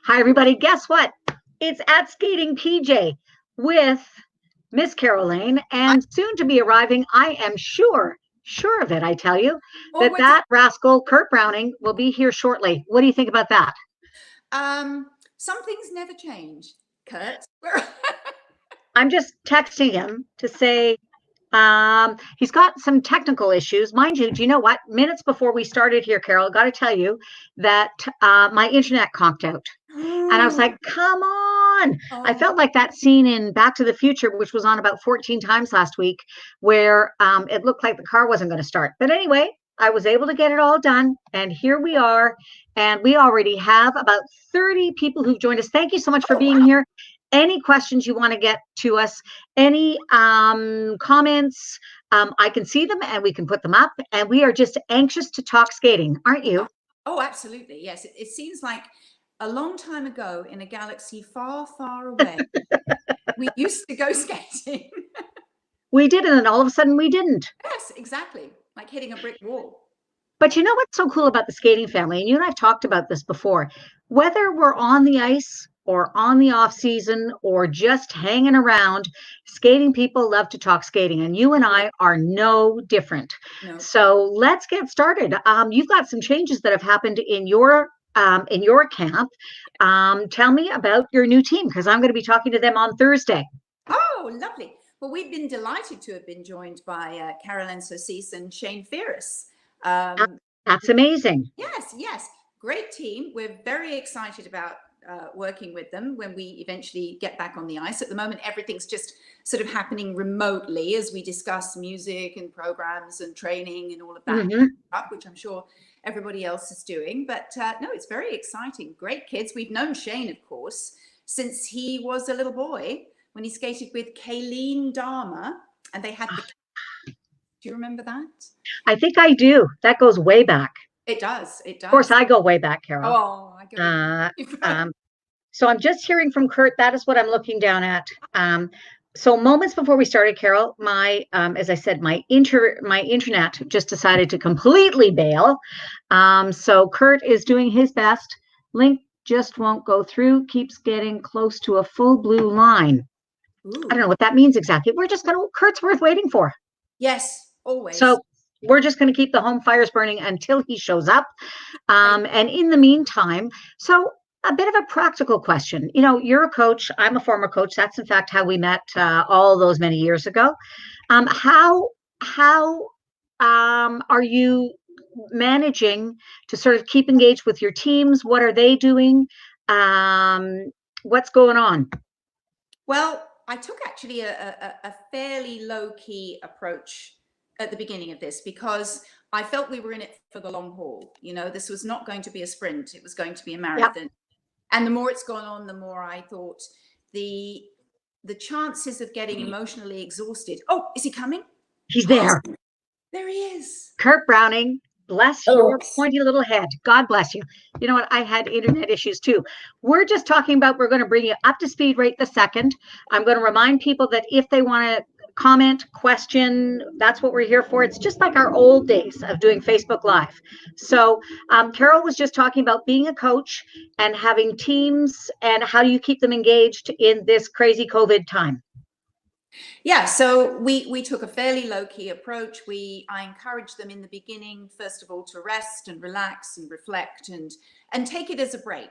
Hi, everybody. Guess what? It's at Skating PJ with Miss Caroline, I, and soon to be arriving, I am sure of it, I tell you, that always, that rascal, Kurt Browning, will be here shortly. What do you think about that? some things never change, Kurt. I'm just texting him to say he's got some technical issues. Mind you, do you know what? Minutes before we started here, Carol, got to tell you that my internet conked out. And I was like, come on. I Oh, felt like that scene in Back to the Future, which was on about 14 times last week, where it looked like the car wasn't going to start. But anyway, I was able to get it all done. And here we are. And we already have about 30 people who've joined us. Thank you so much for oh being wow. here. Any questions you want to get to us, any comments, I can see them and we can put them up. And we are just anxious to talk skating, aren't you? Oh, absolutely. Yes. It seems like a long time ago in a galaxy far, far away, we used to go skating. We did, and then all of a sudden we didn't. Yes, exactly. Like hitting a brick wall. But you know what's so cool about the skating family? And you and I've talked about this before. Whether we're on the ice or on the off season or just hanging around, skating people love to talk skating, and you and I are no different. No. So let's get started. You've got some changes that have happened in your camp. Tell me about your new team because I'm going to be talking to them on Thursday. Oh, lovely. Well, we've been delighted to have been joined by Carolyn Sosis and Shane Ferris. Uh, Um, That's amazing. yes. Great team. We're very excited about working with them when we eventually get back on the ice. At the moment, everything's just sort of happening remotely as we discuss music and programs and training and all of that Hmm. stuff, which I'm sure everybody else is doing. But no, it's very exciting. Great kids. We've known Shane, of course, since he was a little boy when he skated with Kayleen Dharma, and they had the. Do you remember that? I think I do. That goes way back. It does. It Of course, does. I go way back, Carol. Oh, I go even. Uh, um, so I'm just hearing from Kurt. That is what I'm looking down at. So moments before we started, Carol, as I said, my internet just decided to completely bail. So Kurt is doing his best. Link just won't go through. Keeps getting close to a full blue line. I don't Ooh. know what that means exactly. We're just gonna. Kurt's worth waiting for. Yes, always. So we're just going to keep the home fires burning until he shows up. Thank And in the meantime, so a bit of a practical question. You know, you're a coach. I'm a former coach. That's in fact how we met all those many years ago. How are you managing to sort of keep engaged with your teams? What are they doing? What's going on? Well, I took actually a fairly low key approach at the beginning of this because I felt we were in it for the long haul. You know, this was not going to be a sprint, it was going to be a Yep, marathon. And the more it's gone on, the more I thought the the chances of getting emotionally exhausted. Oh, is he coming? he's there. There he is. Kurt Browning, bless Oh, your pointy little head. God bless you. You know what? I had internet issues too. We're just talking about, we're going to bring you up to speed right the second. I'm going to remind people that if they want to comment, question, that's what we're here for. It's just like our old days of doing Facebook Live. So, Carol was just talking about being a coach and having teams and how do you keep them engaged in this crazy COVID time? yeah, so we took a fairly low key approach. I encouraged them in the beginning, first of all, to rest and relax and reflect and take it as a break,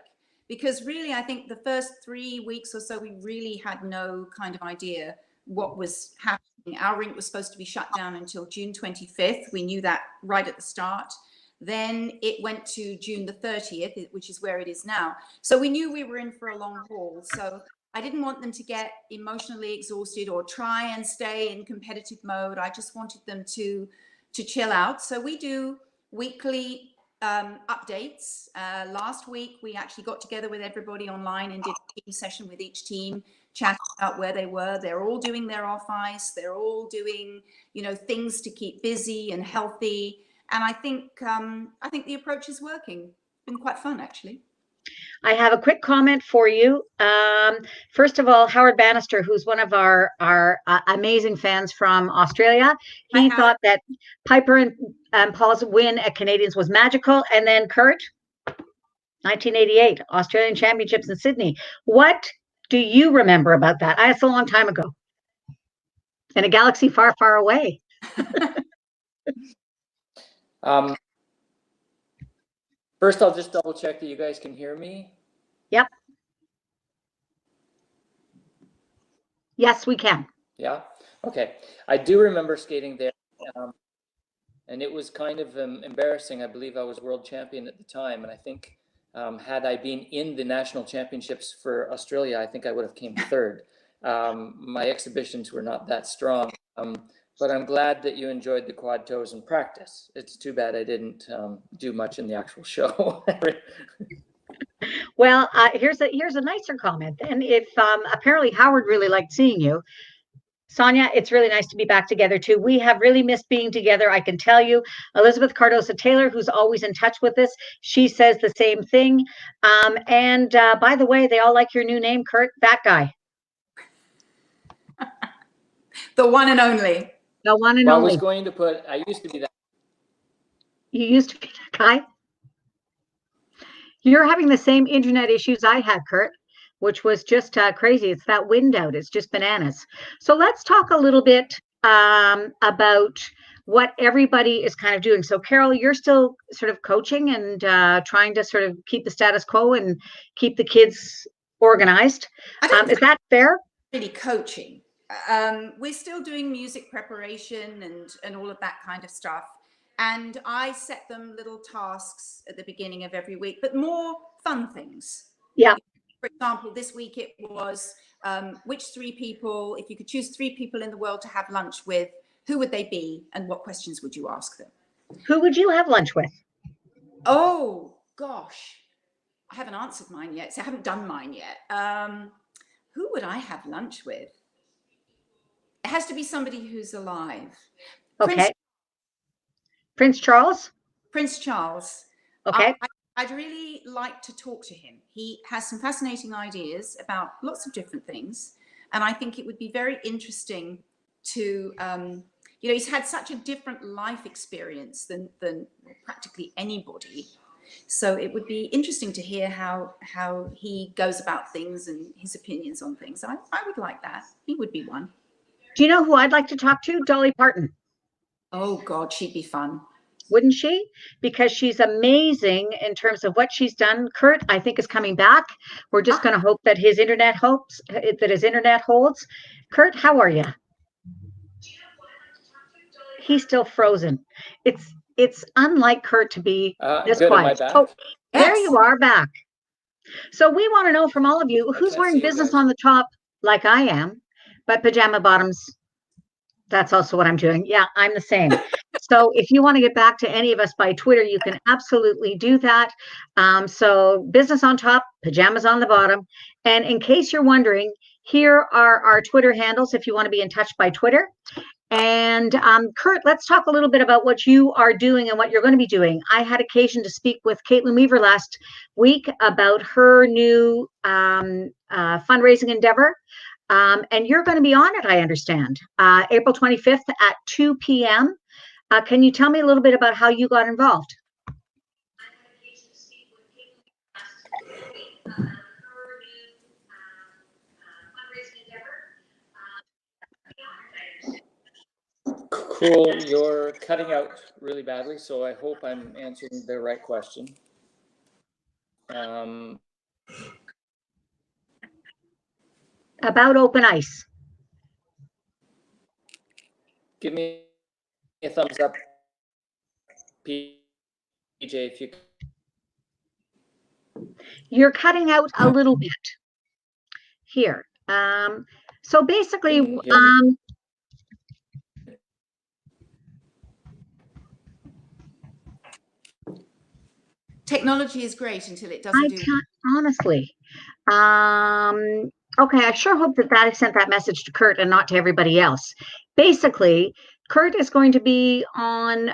because really I think the first 3 weeks or so we really had no kind of idea what was happening. Our rink was supposed to be shut down until June 25th. We knew that right at the start. Then it went to June the 30th, which is where it is now. So we knew we were in for a long haul. So I didn't want them to get emotionally exhausted or try and stay in competitive mode. I just wanted them to chill out. So we do weekly updates. Last week we actually got together with everybody online and did a team session with each team, chatting about where they were. They're all doing their off ice. They're all doing, things to keep busy and healthy. And I think the approach is working. It's been quite fun, actually. I have a quick comment for you. First of all, Howard Bannister, who's one of our amazing fans from Australia, Hi, he Howard. thought that Piper and Paul's win at Canadians was magical. And then Kurt, 1988, Australian Championships in Sydney. What do you remember about that? That's a long time ago. In a galaxy far, far away. First, I'll just double check that you guys can hear me. Yep. Yes, we can. Yeah. Okay. I do remember skating there, and it was kind of embarrassing. I believe I was world champion at the time, and I think had I been in the national championships for Australia, I think I would have came third. My exhibitions were not that strong, but I'm glad that you enjoyed the quad toes in practice. It's too bad I didn't do much in the actual show. Well, here's a nicer comment. And if apparently Howard really liked seeing you, Sonia, it's really nice to be back together too. We have really missed being together. I can tell you, Elizabeth Cardosa Taylor, who's always in touch with us, she says the same thing. And by the way, they all like your new name, Kurt. That guy, The one and only. the one and Well, I only. was going to put. I used to be that. You used to be that guy. You're having the same internet issues I had, Kurt, which was just crazy. It's that wind out. It's just bananas. So let's talk a little bit about what everybody is kind of doing. So Carol, you're still sort of coaching and trying to sort of keep the status quo and keep the kids organized. Is that fair? Really coaching. We're still doing music preparation and all of that kind of stuff. And I set them little tasks at the beginning of every week, but more fun things. Yeah. For example, this week it was which 3 people, if you could choose 3 people in the world to have lunch with, who would they be and what questions would you ask them? Who would you have lunch with? Oh, gosh. I haven't answered mine yet, so I haven't done mine yet. Who would I have lunch with? It has to be somebody who's alive. Okay. Prince Charles? Prince Charles. Okay. I'd really like to talk to him. He has some fascinating ideas about lots of different things. And I think it would be very interesting to, he's had such a different life experience than practically anybody. So it would be interesting to hear how he goes about things and his opinions on things. I would like that. He would be one. Do you know who I'd like to talk to? Dolly Parton. Oh, God, she'd be fun. Wouldn't she? Because she's amazing in terms of what she's done. Kurt, I think, is coming back. We're just going to hope that his internet holds. Kurt, how are you? He's still frozen. It's unlike Kurt to be this good. quiet. Am I back? Oh, there you are back. So we want to know from all of you who's wearing business on the top like I am, but pajama bottoms. That's also what I'm doing. Yeah, I'm the same. So if you want to get back to any of us by Twitter, you can absolutely do that. So business on top, pajamas on the bottom. And in case you're wondering, here are our Twitter handles if you want to be in touch by Twitter. And Kurt, let's talk a little bit about what you are doing and what you're going to be doing. I had occasion to speak with Caitlin Weaver last week about her new fundraising endeavor. And you're going to be on it, I understand, April 25th at 2 p.m. Can you tell me a little bit about how you got involved? Cool. You're cutting out really badly, so I hope I'm answering the right question. About open ice. Give me a thumbs up, PJ, if you. You're cutting out a little bit here. So basically, technology is great until it doesn't honestly. Okay, I sure hope that I sent that message to Kurt and not to everybody else. Basically, Kurt is going to be on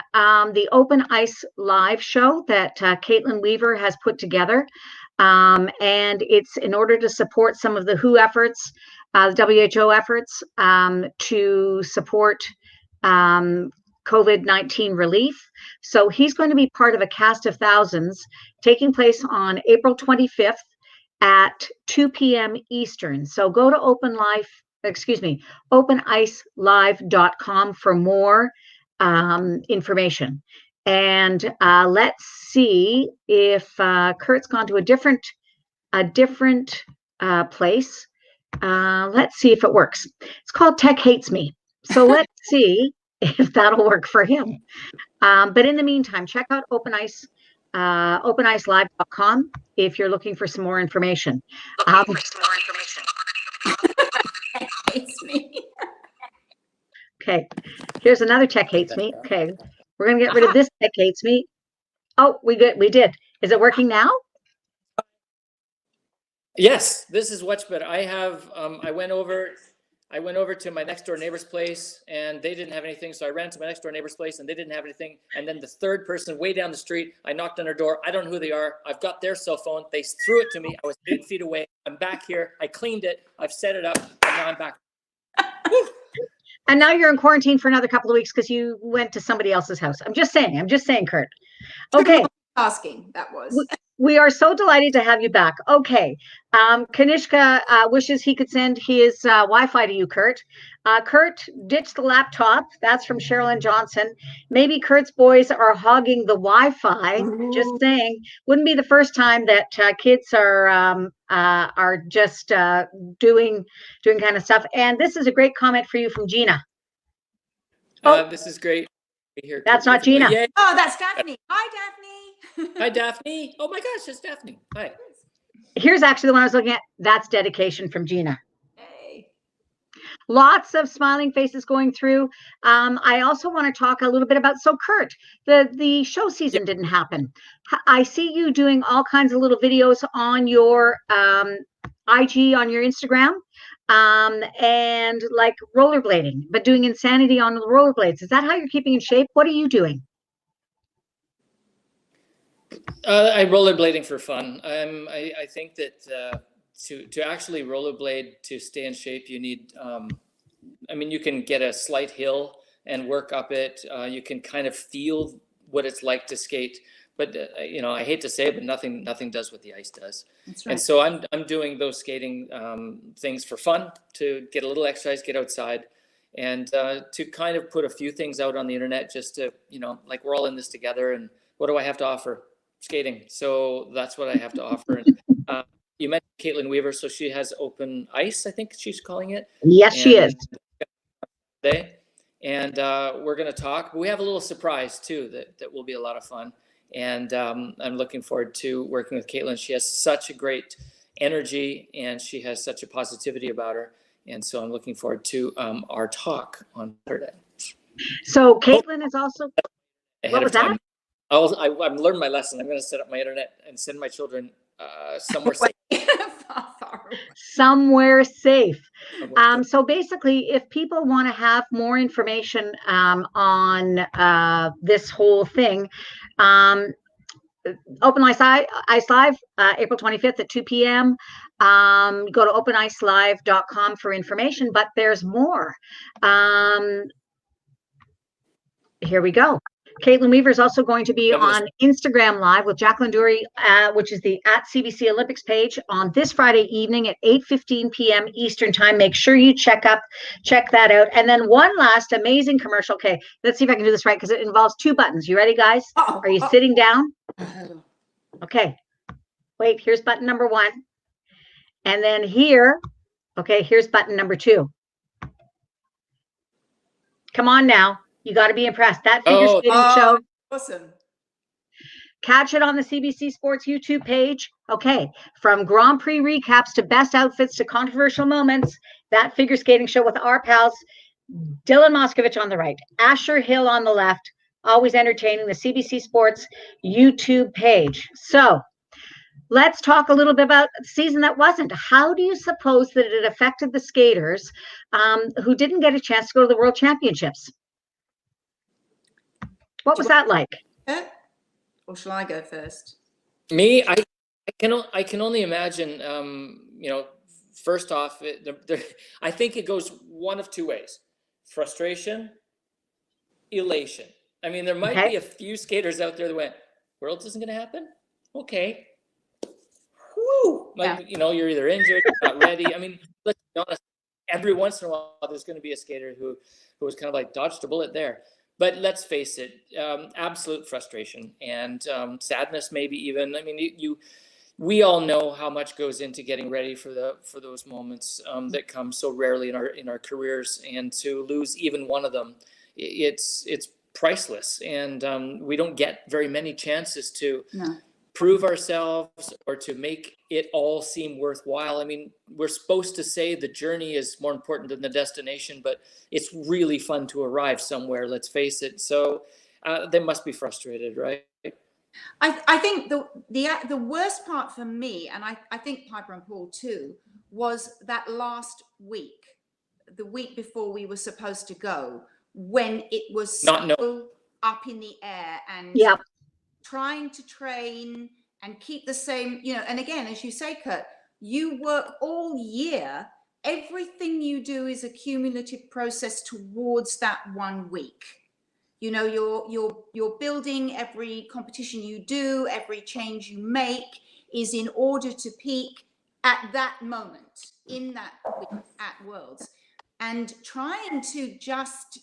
the Open Ice live show that Caitlin Weaver has put together. And it's in order to support some of the WHO efforts, the WHO efforts to support COVID-19 relief. So he's going to be part of a cast of thousands taking place on April 25th at 2 p.m. Eastern. So go to openicelive.com for more information. And let's see if Kurt's gone to a different place. Let's see if it works. It's called Tech Hates Me. So let's see if that'll work for him. But in the meantime, check out openicelive.com if you're looking for some more information. Hates me. Okay, here's another Tech Hates Me. Okay, we're gonna get rid of this Tech Hates Me. Oh, we did. Is it working now? Yes, this is much better. I have, I went over to my next door neighbor's place and they didn't have anything. So I ran to my next door neighbor's place and they didn't have anything. And then the third person way down the street, I knocked on their door. I don't know who they are. I've got their cell phone. They threw it to me. I was 8 feet away. I'm back here. I cleaned it. I've set it up. And now I'm back. And now you're in quarantine for another couple of weeks because you went to somebody else's house. I'm just saying, Kurt. Okay. Asking that was. We are so delighted to have you back. Okay. Kanishka wishes he could send his Wi-Fi to you, Kurt. Kurt ditched the laptop. That's from Sherilyn Johnson. Maybe Kurt's boys are hogging the Wi-Fi. Just saying. Wouldn't be the first time that kids are just doing kind of stuff. And this is a great comment for you from Gina. This is great. Here, that's not Gina. Yeah. Oh, that's Daphne. Hi, Daphne. Hi, Daphne. Oh my gosh, it's Daphne. Hi. Here's actually the one I was looking at. That's dedication from Gina. Hey. Lots of smiling faces going through. I also want to talk a little bit about, so Kurt, the show season didn't happen. I see you doing all kinds of little videos on your IG, on your Instagram, and like rollerblading, but doing insanity on the rollerblades. Is that how you're keeping in shape? What are you doing? I'm rollerblading for fun. I think that to actually rollerblade to stay in shape, you need. I mean, you can get a slight hill and work up it. You can kind of feel what it's like to skate, but you know, I hate to say it, but nothing does what the ice does. That's right. And so I'm doing those skating things for fun, to get a little exercise, get outside, and to kind of put a few things out on the internet, just to, you know, like, we're all in this together, and what do I have to offer? Skating. So that's what I have to offer. And you met Caitlin Weaver, so she has open ice, I think she's calling it. Yes, she is. Today. And we're going to talk. We have a little surprise too that will be a lot of fun. And I'm looking forward to working with Caitlin. She has such a great energy and she has such a positivity about her. And so I'm looking forward to our talk on Saturday. So Caitlin is also, what was that? I've learned my lesson. I'm going to set up my internet and send my children somewhere safe. Somewhere safe. So basically, if people want to have more information on this whole thing, Open Ice Live, April 25th at 2 p.m. Go to openicelive.com for information, but there's more. Here we go. Caitlin Weaver is also going to be on Instagram Live with Jacqueline Dury, which is the @CBC Olympics page, on this Friday evening at 8:15 p.m. Eastern time. Make sure you check that out. And then one last amazing commercial. Okay, let's see if I can do this right, because it involves 2 buttons. You ready, guys? Are you sitting down? Okay. Wait, here's button number 1. And then here, okay, here's button number 2. Come on now. You got to be impressed. That figure skating show. Awesome. Catch it on the CBC Sports YouTube page. Okay. From Grand Prix recaps to best outfits to controversial moments, that figure skating show with our pals, Dylan Moskovich on the right, Asher Hill on the left, always entertaining, the CBC Sports YouTube page. So let's talk a little bit about the season that wasn't. How do you suppose that it affected the skaters who didn't get a chance to go to the World Championships? What was that like? Or shall I go first? Me, I can only imagine. You know, first off, I think it goes one of 2 ways: frustration elation. I mean, there might be a few skaters out there that went, Worlds isn't going to happen? Okay. Whew. Like, you're either injured, you're not ready. I mean, let's be honest, every once in a while, there's going to be a skater who was kind of like dodged a bullet there. But let's face it, absolute frustration and sadness, maybe even. I mean, we all know how much goes into getting ready for those moments that come so rarely in our careers, and to lose even one of them, it's priceless. And we don't get very many chances to prove ourselves or to make it all seem worthwhile. I mean, we're supposed to say the journey is more important than the destination, but it's really fun to arrive somewhere, let's face it. So they must be frustrated, right? I think the worst part for me, and I think Piper and Paul too, was that last week, the week before we were supposed to go, when it was so up in the air and trying to train and keep the same, and again, as you say, Kurt, you work all year. Everything you do is a cumulative process towards that 1 week. You're building every competition you do, every change you make is in order to peak at that moment in that week at Worlds. And trying to just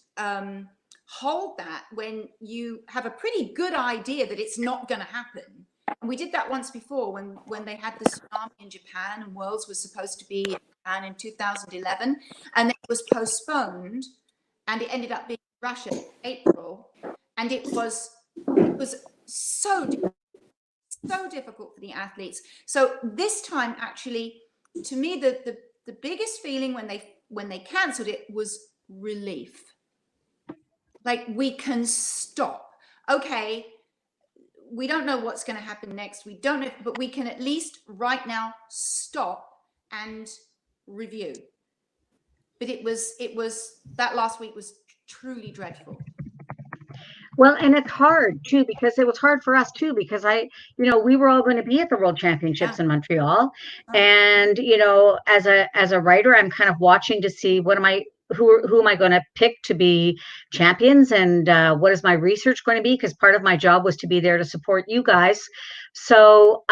hold that when you have a pretty good idea that it's not going to happen. And we did that once before when they had the tsunami in Japan and Worlds was supposed to be in Japan in 2011, and it was postponed, and it ended up being Russia in April, and it was so difficult for the athletes. So this time, actually, to me, the biggest feeling when they cancelled it was relief. Like, we can stop. Okay, we don't know what's going to happen next. We don't know, but we can at least right now stop and review. But it was that last week was truly dreadful. Well, and it's hard too, because it was hard for us too, because we were all going to be at the World Championships in Montreal. And, as a writer, I'm kind of watching to see who am I going to pick to be champions, and what is my research going to be? Because part of my job was to be there to support you guys. So,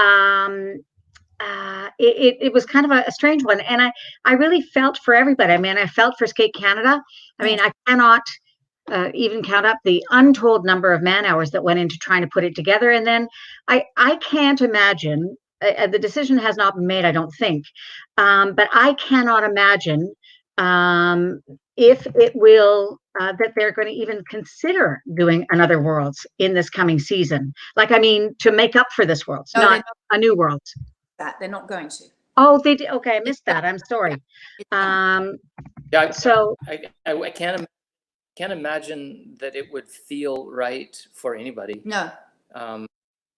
it was kind of a strange one. And I really felt for everybody. I mean, I felt for Skate Canada. I mean, I cannot even count up the untold number of man hours that went into trying to put it together. And then I can't imagine, the decision has not been made, I don't think, but I cannot imagine if it will, that they're going to even consider doing another Worlds in this coming season. Like, I mean, to make up for this Worlds, not a new Worlds. That they're not going to. Oh, they did. Okay, I missed that. I'm sorry. So I can't imagine that it would feel right for anybody. No.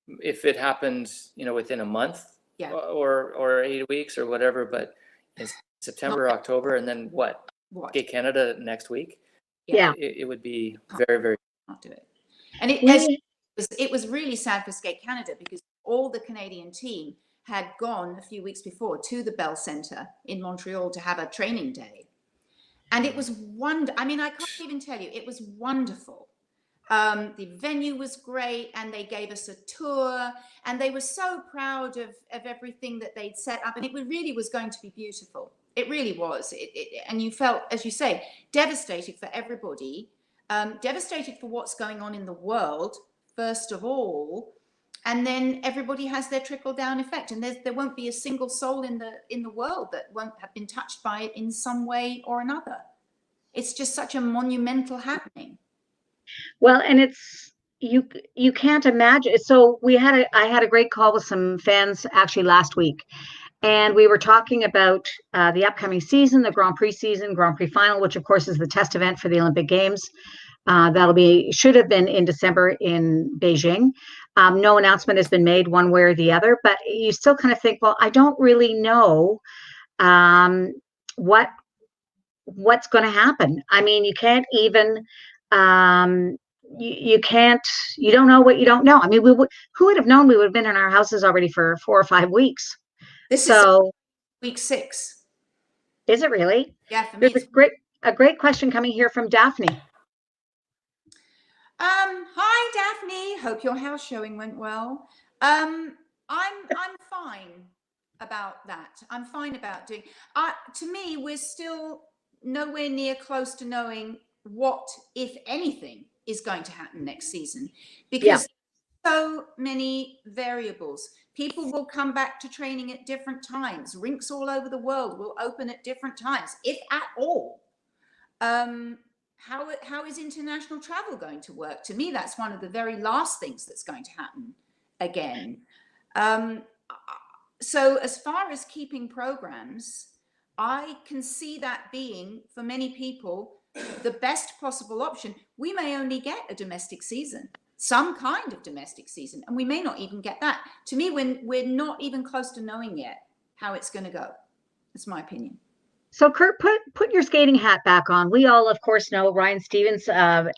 If it happened, within a month, or 8 weeks or whatever, but in September, October, and then what? Skate Canada next week. Yeah. It would be very, very. Not do it. And it was really sad for Skate Canada, because all the Canadian team had gone a few weeks before to the Bell Centre in Montreal to have a training day. And it was I mean, I can't even tell you, it was wonderful. The venue was great, and they gave us a tour, and they were so proud of everything that they'd set up, and it really was going to be beautiful. It really was. And you felt, as you say, devastated for everybody, devastated for what's going on in the world, first of all, and then everybody has their trickle-down effect, and there won't be a single soul in the world that won't have been touched by it in some way or another. It's just such a monumental happening. Well, and it's you can't imagine. So I had a great call with some fans actually last week, and we were talking about the upcoming season, the Grand Prix season, Grand Prix final, which of course is the test event for the Olympic Games. Should have been in December in Beijing. No announcement has been made one way or the other, but you still kind of think, well, I don't really know what's going to happen. I mean, you can't even, you don't know what you don't know. I mean, who would have known we would have been in our houses already for 4 or 5 weeks? This is week 6. Is it really? Yeah, for me. There's a great question coming here from Daphne. Hi, Daphne. Hope your house showing went well. I'm fine about that. I'm fine about doing. To me, we're still nowhere near close to knowing what, if anything, is going to happen next season, because so many variables. People will come back to training at different times. Rinks all over the world will open at different times, if at all. How is international travel going to work? To me, that's one of the very last things that's going to happen again. So as far as keeping programs, I can see that being, for many people, the best possible option. We may only get a domestic season, some kind of domestic season, and we may not even get that. To me, when we're not even close to knowing yet how it's going to go. That's my opinion. So Kurt, put your skating hat back on. We all, of course, know Ryan Stevens,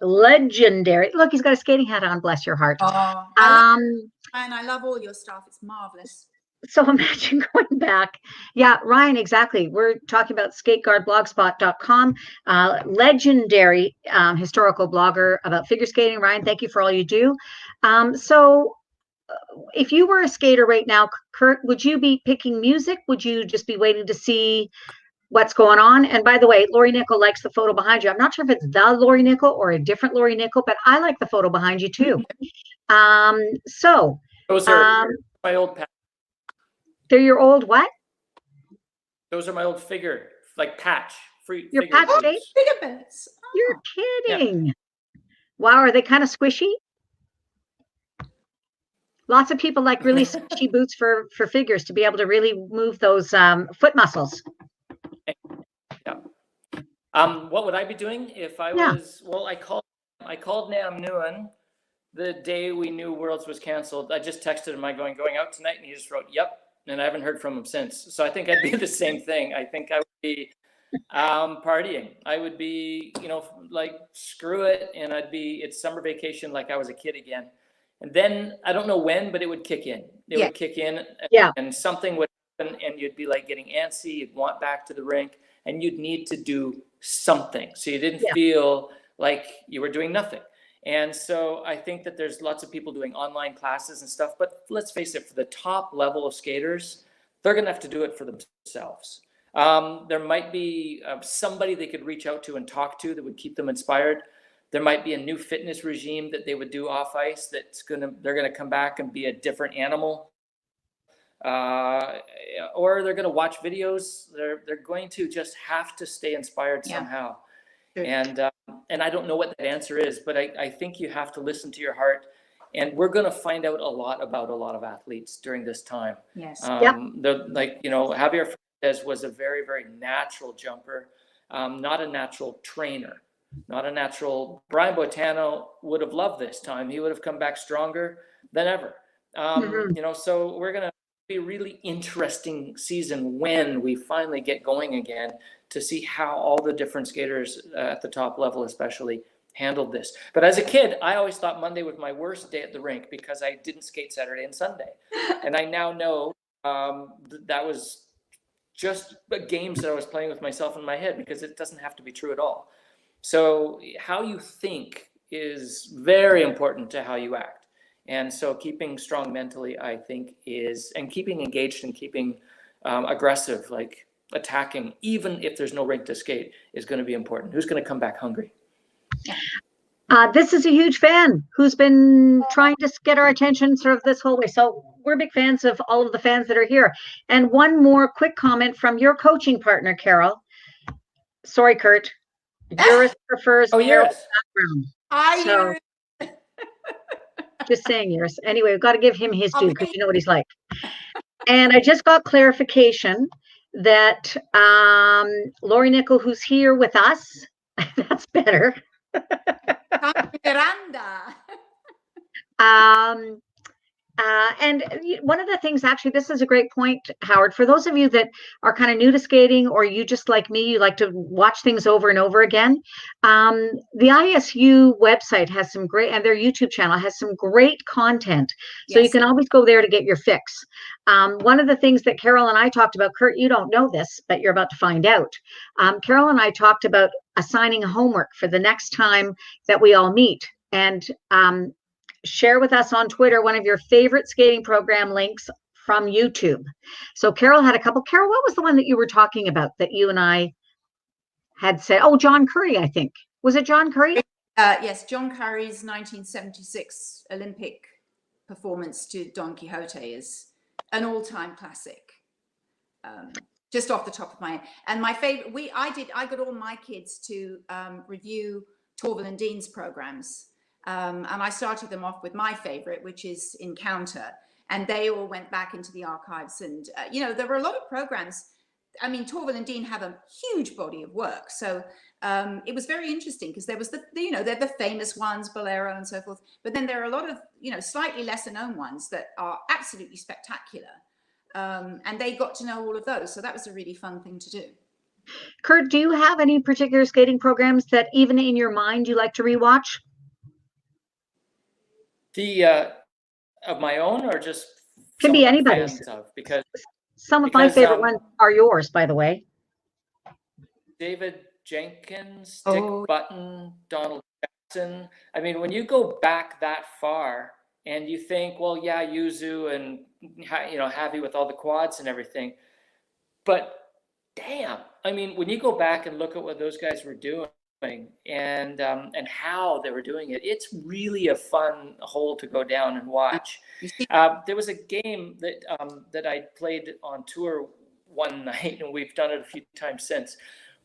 legendary. Look, he's got a skating hat on. Bless your heart. Oh, I love all your stuff. It's marvelous. So imagine going back. Yeah, Ryan, exactly. We're talking about skateguardblogspot.com, legendary historical blogger about figure skating. Ryan, thank you for all you do. So if you were a skater right now, Kurt, would you be picking music? Would you just be waiting to see what's going on? And by the way, Lori Nickel likes the photo behind you. I'm not sure if it's the Lori Nickel or a different Lori Nickel, but I like the photo behind you too. Those are my old. They're your old what? Those are my old figure, like patch. Your patch tape? Figure bits. Oh. You're kidding. Yeah. Wow, are they kind of squishy? Lots of people like really squishy boots for figures to be able to really move those foot muscles. Yeah. What would I be doing if I was? Well, I called Nam Nguyen the day we knew Worlds was canceled. I just texted him, going out tonight, and he just wrote, "Yep." And I haven't heard from him since. So I think I'd be the same thing. I think I would be partying. I would be, like, screw it. And it's summer vacation like I was a kid again. And then I don't know when, but it would kick in. It would kick in. And something would happen, and you'd be like getting antsy. You'd want back to the rink, and you'd need to do something. So you didn't feel like you were doing nothing. And so I think that there's lots of people doing online classes and stuff, but let's face it, for the top level of skaters, they're going to have to do it for themselves. There might be somebody they could reach out to and talk to that would keep them inspired. There might be a new fitness regime that they would do off ice they're going to come back and be a different animal. Or they're going to watch videos. They're going to just have to stay inspired somehow. And I don't know what that answer is, but I think you have to listen to your heart. And we're going to find out a lot about a lot of athletes during this time. Yes. Javier Fernandez was a very, very natural jumper, not a natural trainer, not a natural. Brian Boitano would have loved this time. He would have come back stronger than ever. So we're going to be a really interesting season when we finally get going again, to see how all the different skaters at the top level especially handled this. But as a kid, I always thought Monday was my worst day at the rink because I didn't skate Saturday and Sunday. And I now know that was just games that I was playing with myself in my head, because it doesn't have to be true at all. So how you think is very important to how you act. And so keeping strong mentally, I think, and keeping engaged and keeping aggressive, like attacking, even if there's no rink to skate, is going to be important. Who's going to come back hungry? This is a huge fan who's been trying to get our attention sort of this whole way. So we're big fans of all of the fans that are here. And one more quick comment from your coaching partner, Carol. Sorry, Kurt. Eurus prefers Carol's background. Just saying, Eurus. Anyway, we've got to give him his due, because you know what he's like. And I just got clarification that Lori Nickel, who's here with us, that's better. And one of the things, actually, this is a great point, Howard, for those of you that are kind of new to skating, or you just like me, you like to watch things over and over again. The ISU website has some great, and their YouTube channel has some great content. So you can always go there to get your fix. One of the things that Carol and I talked about, Kurt, you don't know this, but you're about to find out. Carol and I talked about assigning homework for the next time that we all meet. and share with us on Twitter one of your favorite skating program links from YouTube. So Carol had a couple. Carol, what was the one that you were talking about that you and I had said? Oh, John Curry, I think. Was it John Curry? Yes, John Curry's 1976 Olympic performance to Don Quixote is an all-time classic. Just off the top of my head. And my favorite, I got all my kids to review Torval and Dean's programs. And I started them off with my favorite, which is Encounter. And they all went back into the archives. And, you know, there were a lot of programs. I mean, Torval and Dean have a huge body of work. So it was very interesting because there was you know, they're the famous ones, Bolero and so forth. But then there are a lot of, you know, slightly lesser known ones that are absolutely spectacular. And they got to know all of those. So that was a really fun thing to do. Kurt, do you have any particular skating programs that even in your mind you like to rewatch? The of my own, or just Can be anybody's. Because some of my favorite ones are yours, by the way. David Jenkins, Dick Button, Donald Jackson. I mean, when you go back that far and you think, well, yeah, Yuzu and, you know, Javi with all the quads and everything, but damn, I mean, when you go back and look at what those guys were doing and how they were doing it, it's really a fun hole to go down and watch. There was a game that that I played on tour one night, and we've done it a few times since,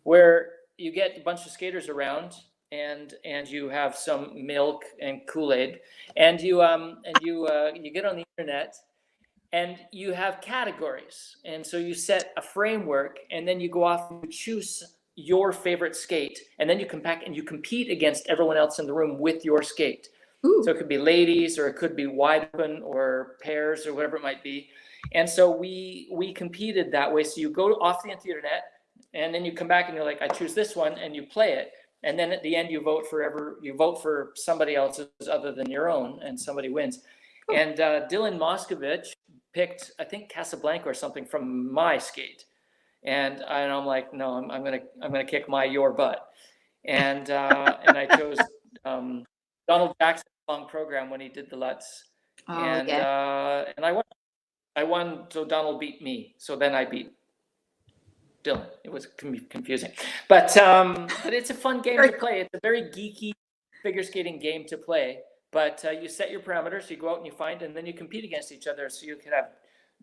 where you get a bunch of skaters around and you have some milk and Kool-Aid, and you get on the internet and you have categories, and so you set a framework, and then you go off and choose your favorite skate, and then you come back and you compete against everyone else in the room with your skate. Ooh. So it could be ladies, or it could be wide open, or pairs, or whatever it might be. And so we competed that way. So you go off the internet, and then you come back and you're like, I choose this one, and you play it. And then at the end, you vote for somebody else's other than your own, and somebody wins. Cool. And Dylan Moskovich picked, I think, Casablanca or something from my skate. And I'm like, no, I'm gonna kick your butt. And I chose Donald Jackson's long program when he did the Lutz. Oh, and I won, so Donald beat me. So then I beat Dylan. It was confusing, but it's a fun game to play. It's a very geeky figure skating game to play. But you set your parameters, you go out and you find, and then you compete against each other. So you could have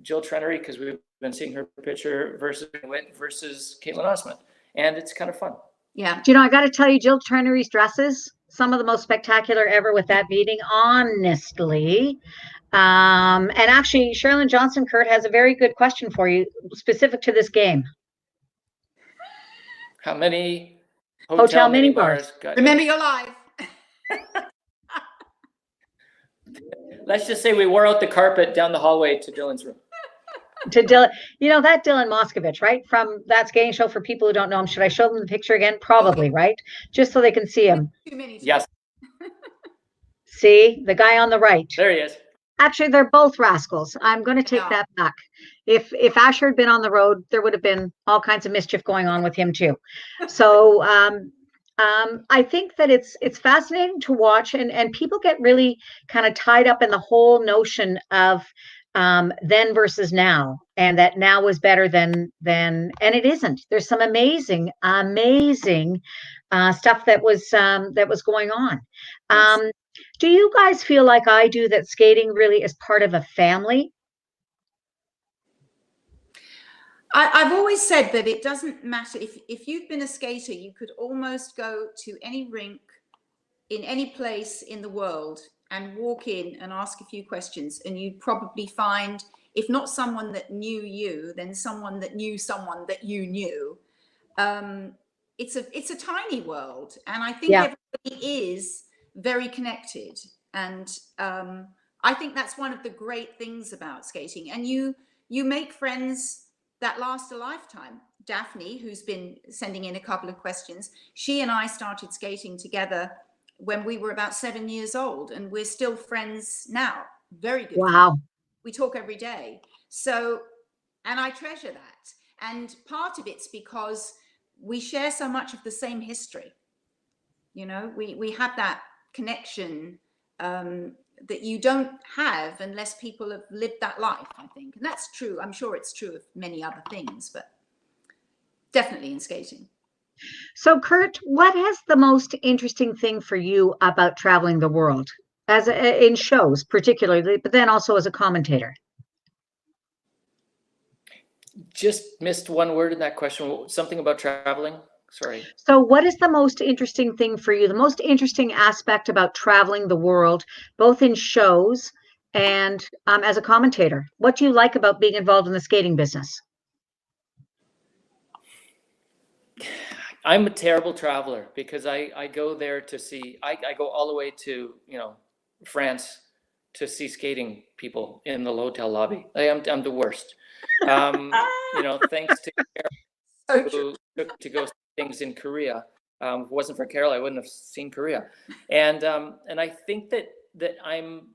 Jill Trenery, because we've been seeing her picture, versus Caitlin Osmond, and it's kind of fun. Yeah. Do you know, I got to tell you, Jill Trenery's dresses, some of the most spectacular ever with that meeting, honestly. And actually, Sherilyn Johnson, Kurt, has a very good question for you, specific to this game. How many hotel mini bars? Remember your life. Let's just say we wore out the carpet down the hallway to Dylan's room. To Dylan, you know, that Dylan Moskovich, right? From that skating show, for people who don't know him, should I show them the picture again? Probably, okay. Right? Just so they can see him. Yes. See, the guy on the right. There he is. Actually, they're both rascals. I'm going to take that back. If Asher had been on the road, there would have been all kinds of mischief going on with him too. So I think that it's fascinating to watch, and people get really kind of tied up in the whole notion of then versus now, and that now is better than, and it isn't. There's some amazing stuff that was going on. Yes. Do you guys feel like I do, that skating really is part of a family? I've always said that it doesn't matter if you've been a skater, you could almost go to any rink in any place in the world and walk in and ask a few questions, and you'd probably find, if not someone that knew you, then someone that knew someone that you knew. It's a tiny world, and I think everybody is very connected, and I think that's one of the great things about skating. And you make friends that last a lifetime. Daphne, who's been sending in a couple of questions, she and I started skating together when we were about 7 years old, and we're still friends now. Very good. Wow. Friends. We talk every day. So, and I treasure that. And part of it's because we share so much of the same history. You know, we have that connection that you don't have unless people have lived that life, I think. And that's true. I'm sure it's true of many other things, but definitely in skating. So, Kurt, what is the most interesting thing for you about traveling the world, in shows particularly, but then also as a commentator? Just missed one word in that question. Something about traveling. Sorry. So, what is the most interesting thing for you? The most interesting aspect about traveling the world, both in shows and as a commentator? What do you like about being involved in the skating business? I'm a terrible traveler because I go there to see, I go all the way to, France to see skating people in the hotel lobby. I'm the worst. Thanks to So who took to go see things in Korea. If it wasn't for Carol, I wouldn't have seen Korea. And I think that I'm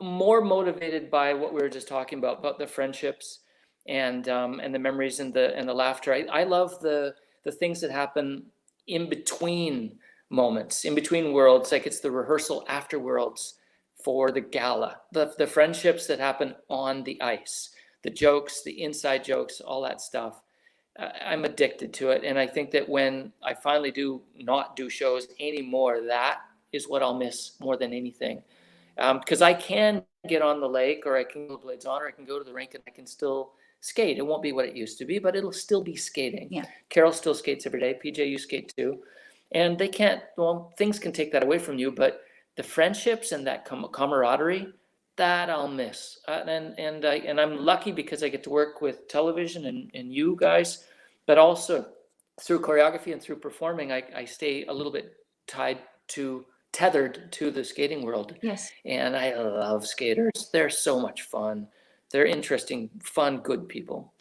more motivated by what we were just talking about the friendships and the memories and the laughter. I love the things that happen in between moments, in between worlds, like it's the rehearsal after worlds for the gala, the friendships that happen on the ice, the jokes, the inside jokes, all that stuff. I'm addicted to it. And I think that when I finally do not do shows anymore, that is what I'll miss more than anything. Because I can get on the lake, or I can go blades on, or I can go to the rink and I can still skate. It won't be what it used to be, but it'll still be skating. Yeah. Carol still skates every day. PJ, you skate too. And they can't, well, things can take that away from you, but the friendships and that camaraderie, that I'll miss. And I'm lucky because I get to work with television and you guys, but also through choreography and through performing, I stay a little bit tethered to the skating world. yes. And I love skaters. They're so much fun. They're interesting, fun, good people.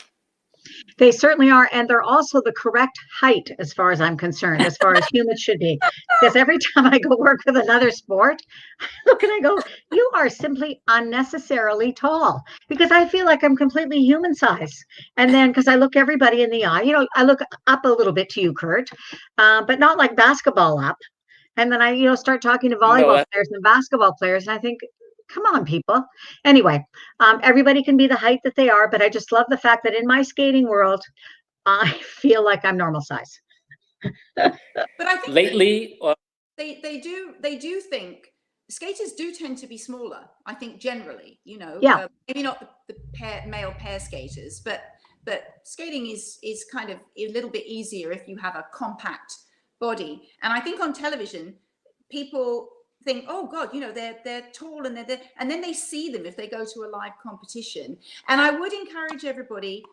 They certainly are, and they're also the correct height as far as I'm concerned, as far as humans should be. Because every time I go work with another sport, I look and I go, you are simply unnecessarily tall, because I feel like I'm completely human size. And then because I look everybody in the eye, I look up a little bit to you, Kurt, but not like basketball up. And then I, start talking to volleyball players and basketball players, and I think, come on, people. Anyway, everybody can be the height that they are, but I just love the fact that in my skating world, I feel like I'm normal size. But I think lately, they do think skaters do tend to be smaller. I think generally, Yeah. maybe not the male pair skaters, but skating is kind of a little bit easier if you have a compact body. And I think on television, people think, oh God, they're tall and and then they see them if they go to a live competition. And I would encourage everybody,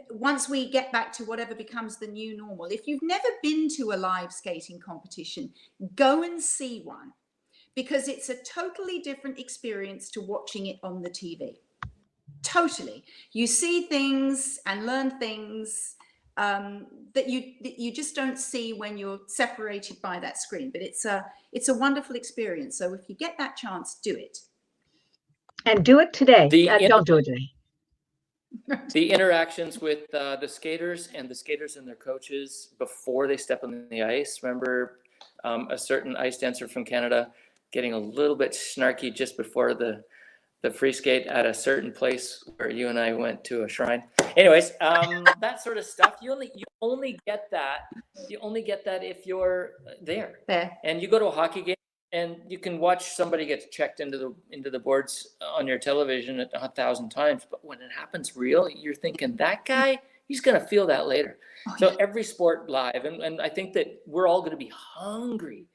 once we get back to whatever becomes the new normal, if you've never been to a live skating competition, go and see one, because it's a totally different experience to watching it on the TV. Totally. You see things and learn things that you just don't see when you're separated by that screen. But it's a wonderful experience. So if you get that chance, do it. And do it today. Don't do it today. The interactions with the skaters and the skaters and their coaches before they step on the ice. Remember a certain ice dancer from Canada getting a little bit snarky just before the free skate at a certain place where you and I went to a shrine. Anyways, that sort of stuff. You only get that. You only get that if you're there. And you go to a hockey game and you can watch somebody get checked into the boards on your television 1,000 times. But when it happens real, you're thinking that guy, he's gonna feel that later. So every sport live, and I think that we're all gonna be hungry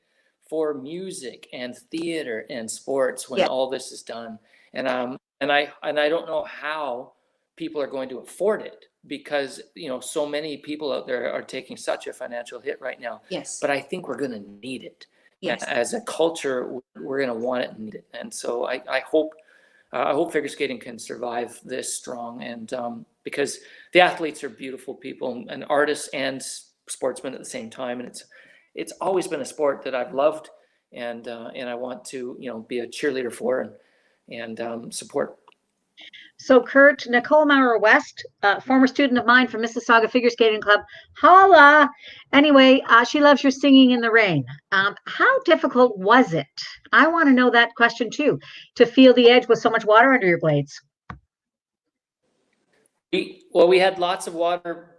for music and theater and sports when all this is done. And I don't know how people are going to afford it, because so many people out there are taking such a financial hit right now. Yes. But I think we're going to need it. Yes. As a culture, we're going to want it and need it. And so I hope figure skating can survive this strong, and because the athletes are beautiful people and artists and sportsmen at the same time, and it's always been a sport that I've loved, and I want to be a cheerleader for and support. So Kurt, Nicole Maurer West, former student of mine from Mississauga Figure Skating Club. Holla! Anyway, she loves your singing in the rain. How difficult was it? I want to know that question too, to feel the edge with so much water under your blades. We had lots of water,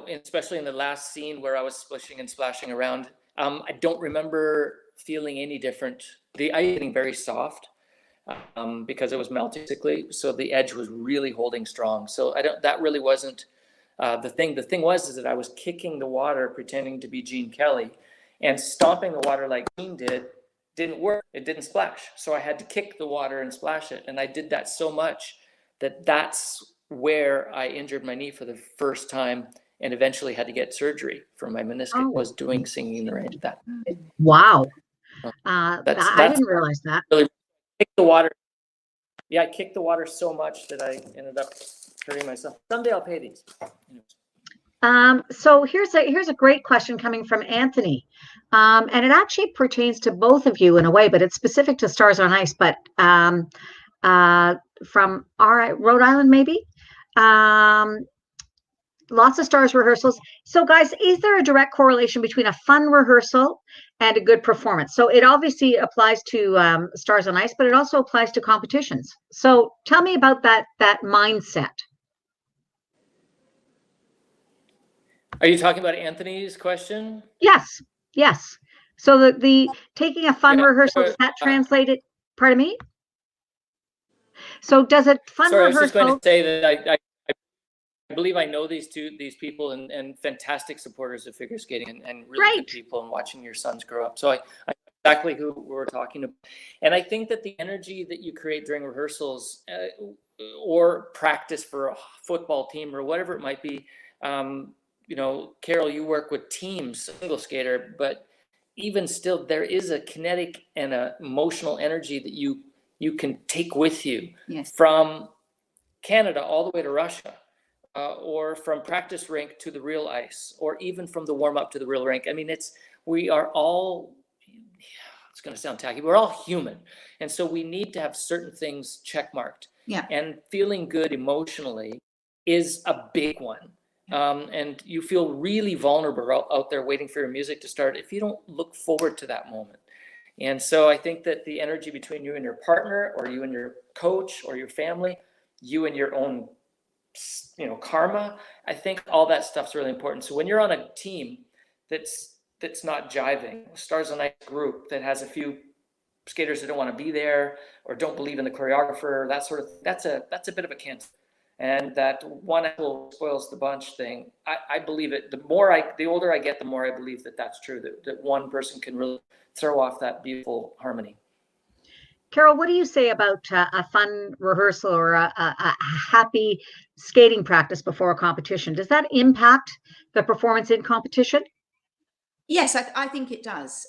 especially in the last scene where I was splishing and splashing around. I don't remember feeling any different. The ice getting very soft because it was melting basically. So the edge was really holding strong. So that really wasn't the thing. The thing is that I was kicking the water, pretending to be Gene Kelly, and stomping the water like Gene didn't work. It didn't splash. So I had to kick the water and splash it. And I did that so much that's where I injured my knee for the first time and eventually had to get surgery for my meniscus. Was doing singing in the rain. Wow. I didn't realize that. Really kicked the water. Yeah, I kicked the water so much that I ended up hurting myself. Someday I'll pay these. So here's a great question coming from Anthony. And it actually pertains to both of you in a way, but it's specific to Stars on Ice, but from Rhode Island, maybe. Lots of Stars rehearsals. So guys, is there a direct correlation between a fun rehearsal and a good performance? So it obviously applies to Stars on Ice, but it also applies to competitions. So tell me about that mindset. Are you talking about Anthony's question? Yes. So the taking a fun rehearsal, does that translate it? Pardon me? So does it fun Sorry, rehearsal? I was just going to say that I believe I know these people and fantastic supporters of figure skating and really good people, and watching your sons grow up. So I exactly who we're talking about. And I think that the energy that you create during rehearsals or practice for a football team or whatever it might be, Carol, you work with teams, single skater, but even still, there is a kinetic and a emotional energy that you can take with you from Canada all the way to Russia. Or from practice rink to the real ice, or even from the warm up to the real rink. I mean, we are all, it's going to sound tacky, we're all human. And so we need to have certain things checkmarked. Yeah. And feeling good emotionally is a big one. And you feel really vulnerable out there waiting for your music to start if you don't look forward to that moment. And so I think that the energy between you and your partner, or you and your coach, or your family, you and your own karma, I think all that stuff's really important. So when you're on a team that's not jiving, Stars on Ice group that has a few skaters that don't want to be there or don't believe in the choreographer, that sort of, that's a bit of a cancer. And that one apple spoils the bunch thing, I believe it. The older I get, the more I believe that's true, that one person can really throw off that beautiful harmony. Carol, what do you say about a fun rehearsal or a happy skating practice before a competition? Does that impact the performance in competition? Yes, I think it does.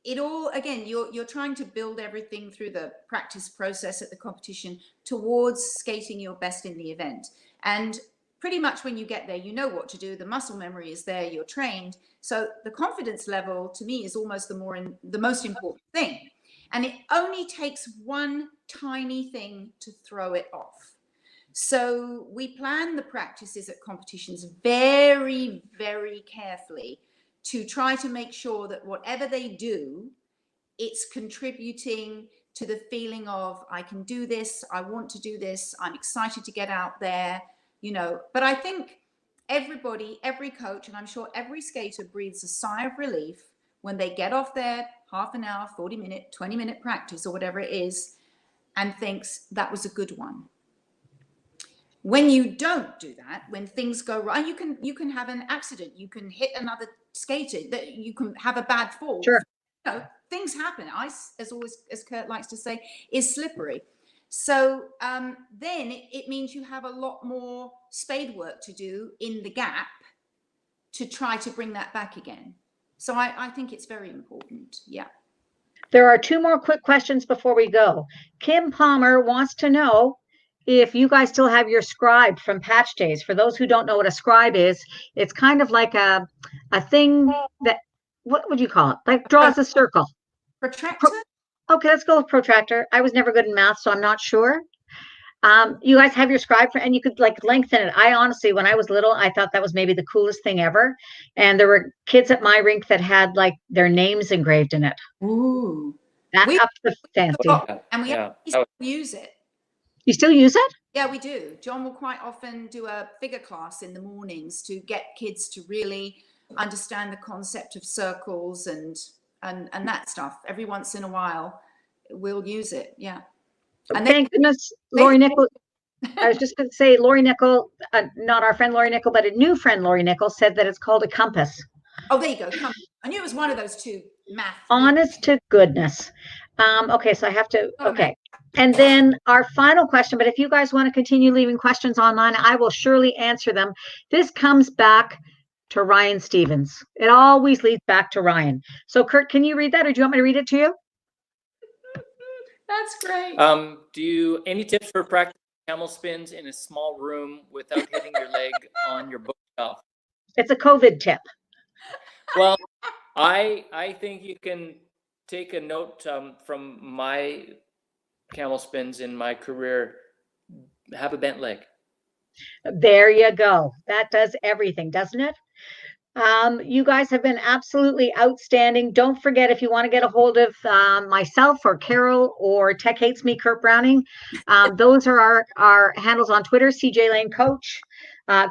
It all, again, you're trying to build everything through the practice process at the competition towards skating your best in the event. And pretty much when you get there, you know what to do. The muscle memory is there. You're trained. So the confidence level, to me, is almost the most important thing. And it only takes one tiny thing to throw it off. So we plan the practices at competitions very, very carefully to try to make sure that whatever they do, it's contributing to the feeling of, I can do this, I want to do this, I'm excited to get out there, But I think everybody, every coach, and I'm sure every skater breathes a sigh of relief when they get off their half an hour, 40-minute, 20-minute practice or whatever it is, and thinks that was a good one. When you don't do that, when things go wrong, you can have an accident, you can hit another skater, that you can have a bad fall. Sure. Things happen. Ice, as Kurt likes to say, is slippery. So then it means you have a lot more spade work to do in the gap to try to bring that back again. So I think it's very important. Yeah. There are two more quick questions before we go. Kim Palmer wants to know if you guys still have your scribe from Patch Days. For those who don't know what a scribe is, it's kind of like a thing that, what would you call it? Like draws a circle. Protractor? Okay, let's go with protractor. I was never good in math, so I'm not sure. You guys have your scribe for, and you could like lengthen it. I honestly, when I was little, I thought that was maybe the coolest thing ever. And there were kids at my rink that had like their names engraved in it. Ooh. That We up the fancy. and we Yeah. actually still use it. You still use it? Yeah, we do. John will quite often do a figure class in the mornings to get kids to really understand the concept of circles and that stuff. Every once in a while, we'll use it. Yeah. And Thank goodness, Lori Nickel. I was just going to say, Lori Nickel, not our friend Lori Nickel, but a new friend Lori Nickel said that it's called a compass. Oh, there you go. Come. I knew it was one of those two math. Honest to goodness. Okay, so I have to, Not a okay. And then our final question, but if you guys want to continue leaving questions online, I will surely answer them. This comes back to Ryan Stevens. It always leads back to Ryan. So Kurt, can you read that, or do you want me to read it to you? That's great. Any tips for practicing camel spins in a small room without hitting your leg on your bookshelf? It's a COVID tip. Well, I think you can take a note from my camel spins in my career. Have a bent leg. There you go. That does everything, doesn't it? You guys have been absolutely outstanding. Don't forget, if you want to get a hold of myself or Carol or Tech Hates Me, Kurt Browning, those are our handles on Twitter, CJ Lane Coach.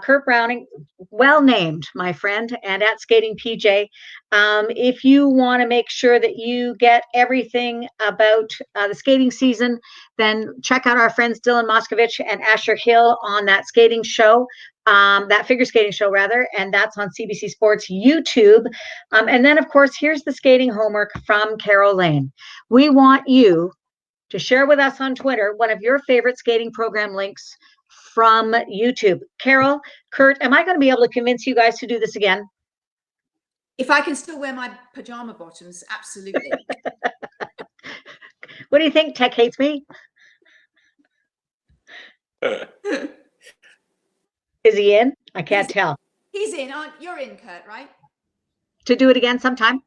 Kurt Browning, well named, my friend, and at Skating PJ. If you want to make sure that you get everything about the skating season, then check out our friends Dylan Moskovich and Asher Hill on that skating show. That figure skating show rather, and that's on CBC Sports YouTube. And then of course, here's the skating homework from Carol Lane. We want you to share with us on Twitter one of your favorite skating program links from YouTube. Carol, Kurt, am I going to be able to convince you guys to do this again? If I can still wear my pajama bottoms, absolutely. What do you think? Tech Hates Me? Is he in? I can't tell. He's in. You're in, Kurt, right? To do it again sometime?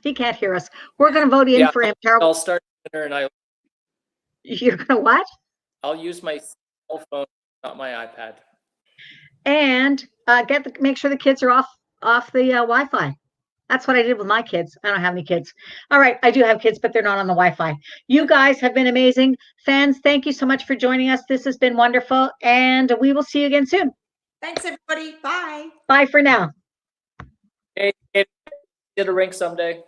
He can't hear us. We're going to vote in for him. Carol, I'll start and you're going to what? I'll use my cell phone, not my iPad. And make sure the kids are off the Wi-Fi. That's what I did with my kids. I don't have any kids. All right, I do have kids, but they're not on the Wi-Fi. You guys have been amazing. Fans, thank you so much for joining us. This has been wonderful, and we will see you again soon. Thanks, everybody. Bye. Bye for now. Hey, get a rink someday.